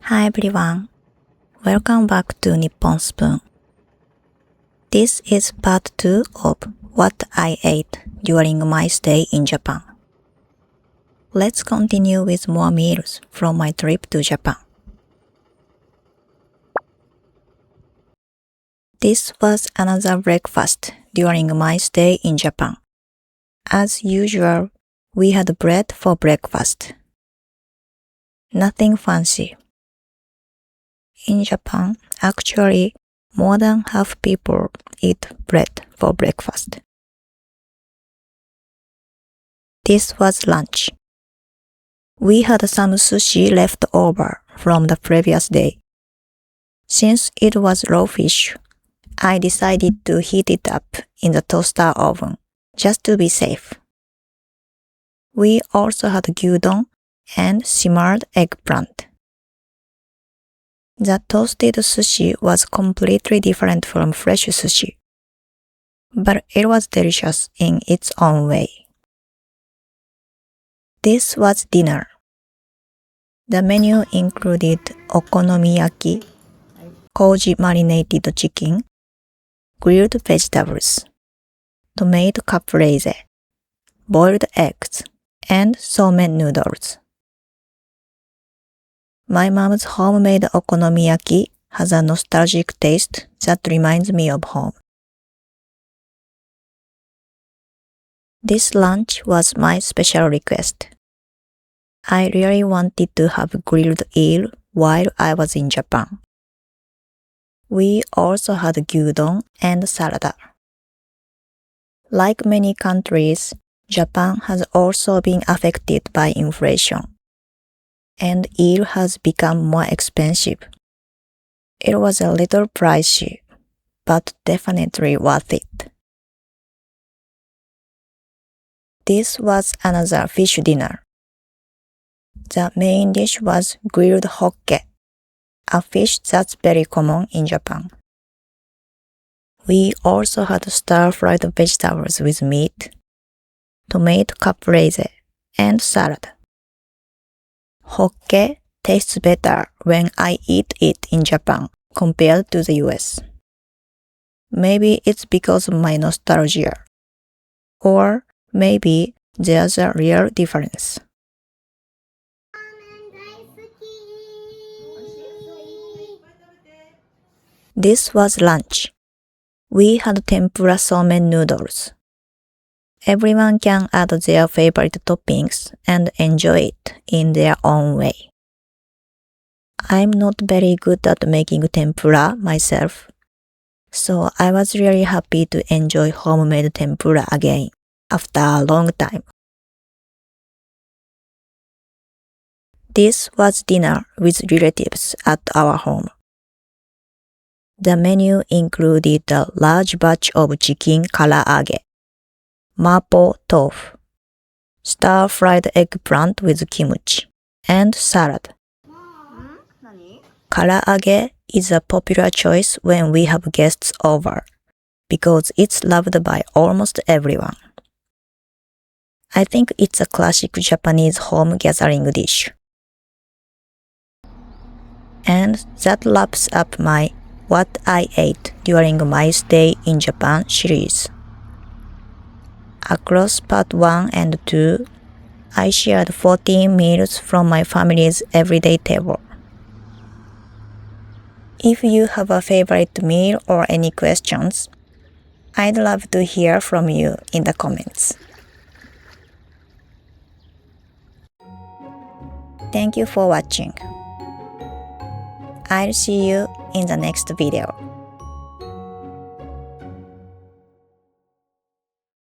Hi everyone, welcome back to Nippon Spoon. This is part 2 of what I ate during my stay in Japan. Let's continue with more meals from my trip to Japan. This was another breakfast during my stay in Japan. As usual, we had bread for breakfast. Nothing fancy. In Japan, actually, more than half people eat bread for breakfast. This was lunch. We had some sushi left over from the previous day. Since it was raw fish, I decided to heat it up in the toaster oven, just to be safe. We also had gyudon and simmered eggplant. The toasted sushi was completely different from fresh sushi, but it was delicious in its own way. This was dinner. The menu included okonomiyaki, koji marinated chicken, grilled vegetables, tomato caprese, boiled eggs, and somen noodles. My mom's homemade okonomiyaki has a nostalgic taste that reminds me of home. This lunch was my special request. I really wanted to have grilled eel while I was in Japan. We also had gyudon and salad. Like many countries, Japan has also been affected by inflation, and eel has become more expensive. It was a little pricey, but definitely worth it. This was another fish dinner. The main dish was grilled hokke, a fish that's very common in Japan. We also had stir-fried vegetables with meat, tomato caprese, and salad. Hokke tastes better when I eat it in Japan compared to the US. Maybe it's because of my nostalgia, or maybe there's a real difference. This was lunch. We had tempura somen noodles. Everyone can add their favorite toppings and enjoy it in their own way. I'm not very good at making tempura myself, so I was really happy to enjoy homemade tempura again after a long time. This was dinner with relatives at our home. The menu included a large batch of chicken karaage, mapo tofu, stir-fried eggplant with kimchi, and salad. Karaage is a popular choice when we have guests over, because it's loved by almost everyone. I think it's a classic Japanese home gathering dish. And that wraps up my What I Ate During My Stay in Japan series. Across part 1 and 2, I shared 14 meals from my family's everyday table. If you have a favorite meal or any questions, I'd love to hear from you in the comments. Thank you for watching. I'll see you in the next video.